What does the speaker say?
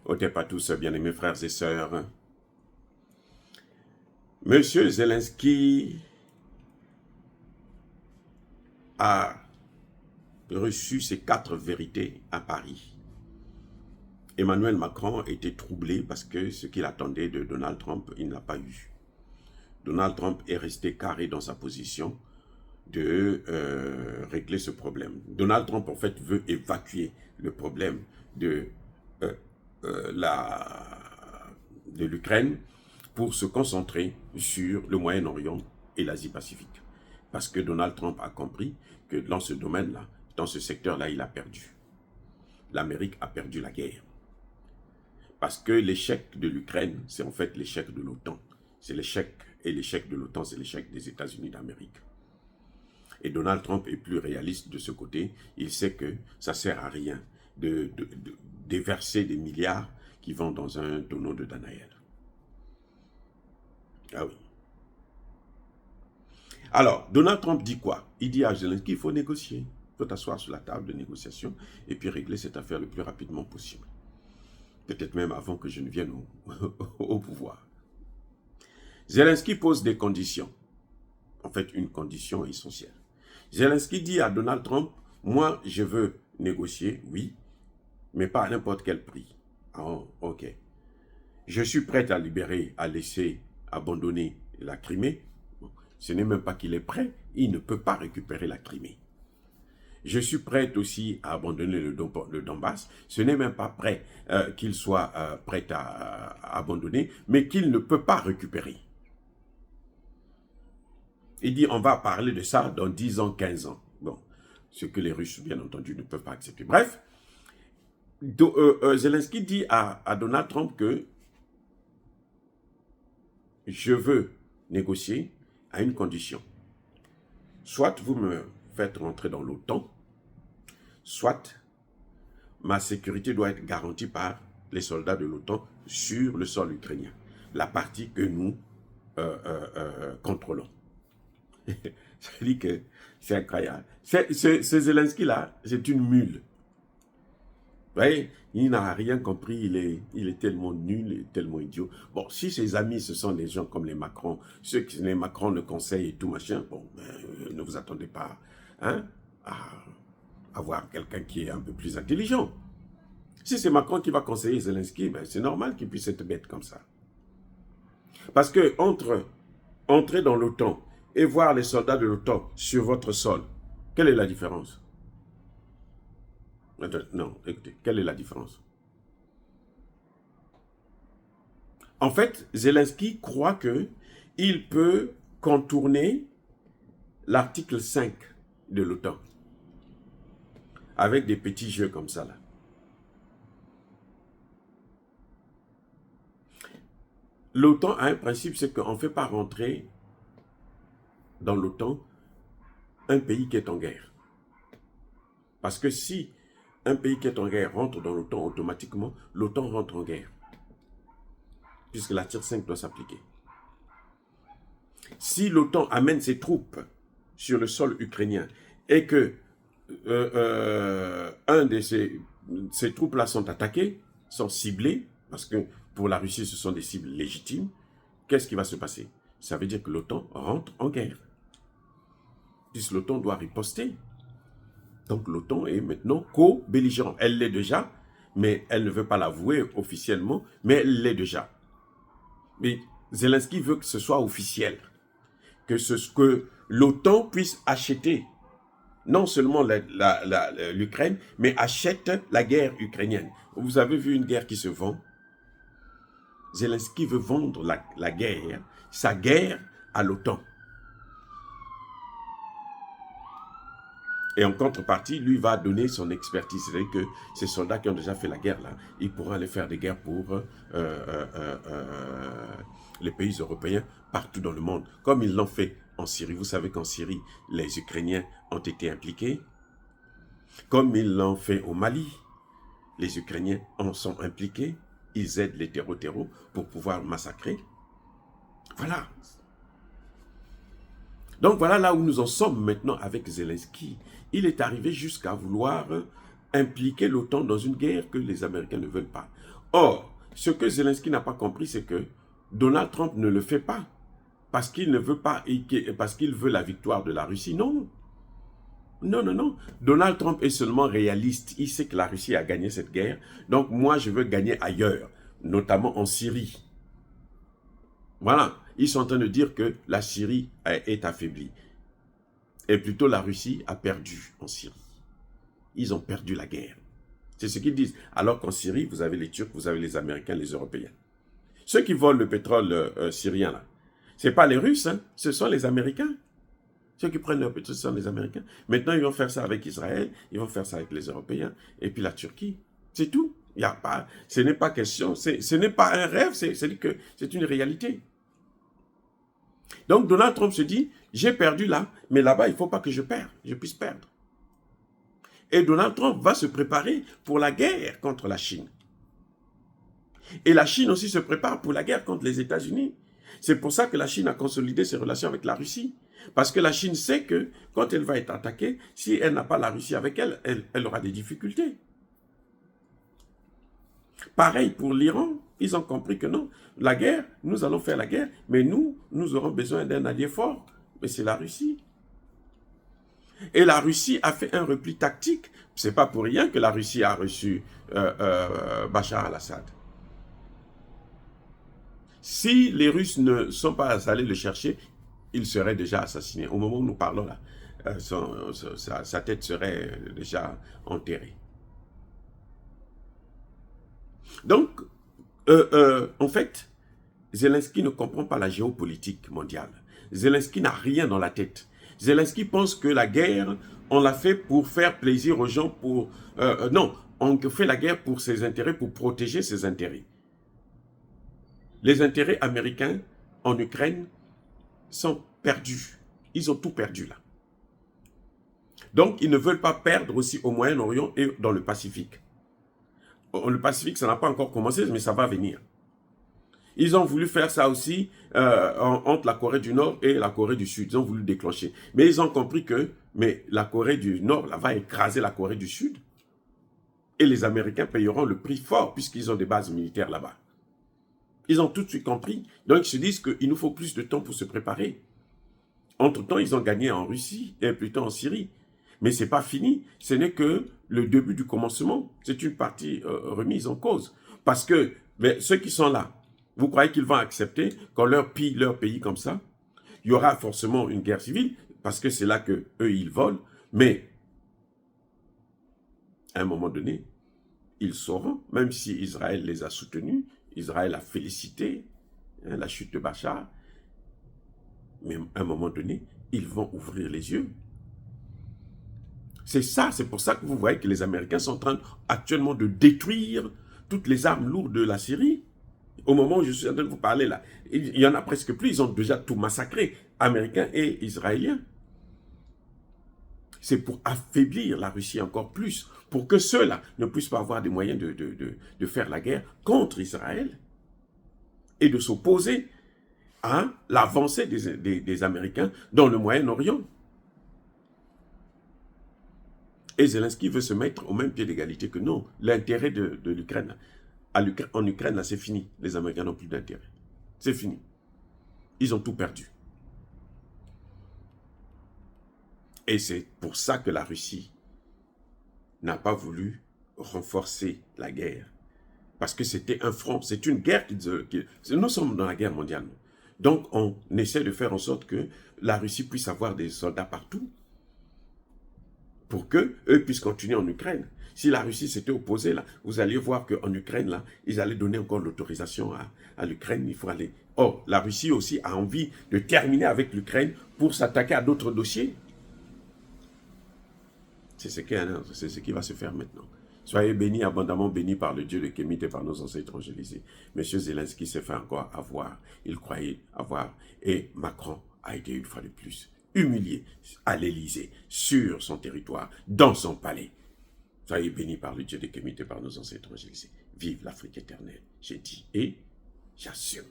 Ôtez pas tous, bien-aimés frères et sœurs. Monsieur Zelensky a reçu ses 4 vérités à Paris. Emmanuel Macron était troublé parce que ce qu'il attendait de Donald Trump, il n'a pas eu. Donald Trump est resté carré dans sa position de régler ce problème. Donald Trump, en fait, veut évacuer le problème de l'Ukraine pour se concentrer sur le Moyen-Orient et l'Asie-Pacifique. Parce que Donald Trump a compris que dans ce domaine-là, dans ce secteur-là, il a perdu. L'Amérique a perdu la guerre. Parce que l'échec de l'Ukraine, c'est en fait l'échec de l'OTAN. C'est l'échec, et l'échec de l'OTAN, c'est l'échec des États-Unis d'Amérique. Et Donald Trump est plus réaliste de ce côté. Il sait que ça ne sert à rien de déverser des milliards qui vont dans un tonneau de Danaël. Ah oui. Alors, Donald Trump dit quoi? Il dit à Zelensky, il faut négocier. Il faut t'asseoir sur la table de négociation et puis régler cette affaire le plus rapidement possible. Peut-être même avant que je ne vienne au pouvoir. Zelensky pose des conditions. En fait, une condition essentielle. Zelensky dit à Donald Trump, moi, je veux négocier, oui, mais pas à n'importe quel prix. Oh, ok. Je suis prêt à libérer, à laisser abandonner la Crimée. Bon, ce n'est même pas qu'il est prêt, il ne peut pas récupérer la Crimée. Je suis prêt aussi à abandonner le Donbass. Ce n'est même pas prêt qu'il soit prêt à abandonner, mais qu'il ne peut pas récupérer. Il dit, on va parler de ça dans 10 ans, 15 ans. Bon, ce que les Russes, bien entendu, ne peuvent pas accepter. Bref, Zelensky dit à Donald Trump que je veux négocier à une condition. Soit vous me faites rentrer dans l'OTAN, soit ma sécurité doit être garantie par les soldats de l'OTAN sur le sol ukrainien, la partie que nous contrôlons. Ça dit que c'est incroyable. Ce Zelensky-là, c'est une mule. Vous voyez, il n'a rien compris, il est tellement nul, et tellement idiot. Bon, si ses amis, ce sont des gens comme les Macron, ceux qui les Macron le conseillent et tout machin, bon, ben, ne vous attendez pas hein, à avoir quelqu'un qui est un peu plus intelligent. Si c'est Macron qui va conseiller Zelensky, ben, c'est normal qu'il puisse être bête comme ça. Parce que entre entrer dans l'OTAN et voir les soldats de l'OTAN sur votre sol, quelle est la différence? Non, écoutez, quelle est la différence? En fait, Zelensky croit qu'il peut contourner l'article 5 de l'OTAN avec des petits jeux comme ça là. L'OTAN a un principe, c'est qu'on ne fait pas rentrer dans l'OTAN un pays qui est en guerre. Parce que si un pays qui est en guerre rentre dans l'OTAN, automatiquement, l'OTAN rentre en guerre. Puisque l'article 5 doit s'appliquer. Si l'OTAN amène ses troupes sur le sol ukrainien et que un de ces troupes-là sont attaquées, sont ciblées, parce que pour la Russie, ce sont des cibles légitimes, qu'est-ce qui va se passer? Ça veut dire que l'OTAN rentre en guerre. Puisque l'OTAN doit riposter. Donc l'OTAN est maintenant co-belligérante. Elle l'est déjà, mais elle ne veut pas l'avouer officiellement, mais elle l'est déjà. Mais Zelensky veut que ce soit officiel. Que l'OTAN puisse acheter non seulement l'Ukraine, mais achète la guerre ukrainienne. Vous avez vu une guerre qui se vend? Zelensky veut vendre la guerre, sa guerre à l'OTAN. Et en contrepartie, lui va donner son expertise. C'est-à-dire que ces soldats qui ont déjà fait la guerre, là, ils pourront aller faire des guerres pour les pays européens partout dans le monde. Comme ils l'ont fait en Syrie. Vous savez qu'en Syrie, les Ukrainiens ont été impliqués. Comme ils l'ont fait au Mali, les Ukrainiens en sont impliqués. Ils aident les terreaux pour pouvoir massacrer. Voilà. Donc voilà là où nous en sommes maintenant avec Zelensky. Il est arrivé jusqu'à vouloir impliquer l'OTAN dans une guerre que les Américains ne veulent pas. Or, ce que Zelensky n'a pas compris, c'est que Donald Trump ne le fait pas parce qu'il ne veut pas, parce qu'il veut la victoire de la Russie. Non. Non, non, non. Donald Trump est seulement réaliste. Il sait que la Russie a gagné cette guerre. Donc moi, je veux gagner ailleurs, notamment en Syrie. Voilà. Ils sont en train de dire que la Syrie est affaiblie. Et plutôt la Russie a perdu en Syrie. Ils ont perdu la guerre. C'est ce qu'ils disent. Alors qu'en Syrie, vous avez les Turcs, vous avez les Américains, les Européens. Ceux qui volent le pétrole syrien, là, ce n'est pas les Russes, hein, ce sont les Américains. Ceux qui prennent le pétrole, ce sont les Américains. Maintenant, ils vont faire ça avec Israël, ils vont faire ça avec les Européens, et puis la Turquie. C'est tout. Il y a pas, ce n'est pas question, ce n'est pas un rêve, c'est une réalité. Donc Donald Trump se dit, j'ai perdu là, mais là-bas, il ne faut pas que je puisse perdre. Et Donald Trump va se préparer pour la guerre contre la Chine. Et la Chine aussi se prépare pour la guerre contre les États-Unis. C'est pour ça que la Chine a consolidé ses relations avec la Russie. Parce que la Chine sait que quand elle va être attaquée, si elle n'a pas la Russie avec elle, elle aura des difficultés. Pareil pour l'Iran, ils ont compris que non, la guerre, nous allons faire la guerre, mais nous aurons besoin d'un allié fort, mais c'est la Russie. Et la Russie a fait un repli tactique. Ce n'est pas pour rien que la Russie a reçu Bachar al-Assad. Si les Russes ne sont pas allés le chercher, il serait déjà assassiné. Au moment où nous parlons là, sa tête serait déjà enterrée. Donc, en fait, Zelensky ne comprend pas la géopolitique mondiale. Zelensky n'a rien dans la tête. Zelensky pense que la guerre, on l'a fait pour faire plaisir aux gens, non, on fait la guerre pour ses intérêts, pour protéger ses intérêts. Les intérêts américains en Ukraine sont perdus. Ils ont tout perdu là. Donc, ils ne veulent pas perdre aussi au Moyen-Orient et dans le Pacifique. Le Pacifique, ça n'a pas encore commencé, mais ça va venir. Ils ont voulu faire ça aussi entre la Corée du Nord et la Corée du Sud. Ils ont voulu déclencher. Mais ils ont compris que la Corée du Nord là, va écraser la Corée du Sud. Et les Américains payeront le prix fort puisqu'ils ont des bases militaires là-bas. Ils ont tout de suite compris. Donc, ils se disent qu'il nous faut plus de temps pour se préparer. Entre-temps, ils ont gagné en Russie et plutôt en Syrie. Mais ce n'est pas fini. Ce n'est que le début du commencement. C'est une partie remise en cause. Parce que ceux qui sont là, vous croyez qu'ils vont accepter qu'on leur pille leur pays comme ça? Il y aura forcément une guerre civile parce que c'est là qu'eux, ils volent. Mais à un moment donné, ils sauront, même si Israël les a soutenus, Israël a félicité la chute de Bachar, mais à un moment donné, ils vont ouvrir les yeux. C'est ça, c'est pour ça que vous voyez que les Américains sont en train actuellement de détruire toutes les armes lourdes de la Syrie. Au moment où je suis en train de vous parler là, il y en a presque plus, ils ont déjà tout massacré, Américains et Israéliens. C'est pour affaiblir la Russie encore plus, pour que ceux-là ne puissent pas avoir des moyens de faire la guerre contre Israël et de s'opposer à l'avancée des Américains dans le Moyen-Orient. Et Zelensky veut se mettre au même pied d'égalité que non. L'intérêt de l'Ukraine, en Ukraine, là, c'est fini. Les Américains n'ont plus d'intérêt. C'est fini. Ils ont tout perdu. Et c'est pour ça que la Russie n'a pas voulu renforcer la guerre. Parce que c'était un front, c'est une guerre nous sommes dans la guerre mondiale. Donc on essaie de faire en sorte que la Russie puisse avoir des soldats partout pour qu'eux puissent continuer en Ukraine. Si la Russie s'était opposée, là, vous alliez voir qu'en Ukraine, là, ils allaient donner encore l'autorisation à l'Ukraine, il faut aller. Or, la Russie aussi a envie de terminer avec l'Ukraine pour s'attaquer à d'autres dossiers. C'est ce qui va se faire maintenant. Soyez bénis, abondamment bénis par le Dieu de Kémite et par nos ancêtres évangélisés. Monsieur Zelensky s'est fait encore avoir, il croyait avoir, et Macron a été une fois de plus humilié à l'Élysée, sur son territoire, dans son palais. Soyez bénis par le Dieu de Kémite et par nos ancêtres évangélisés. Vive l'Afrique éternelle, j'ai dit et j'assume.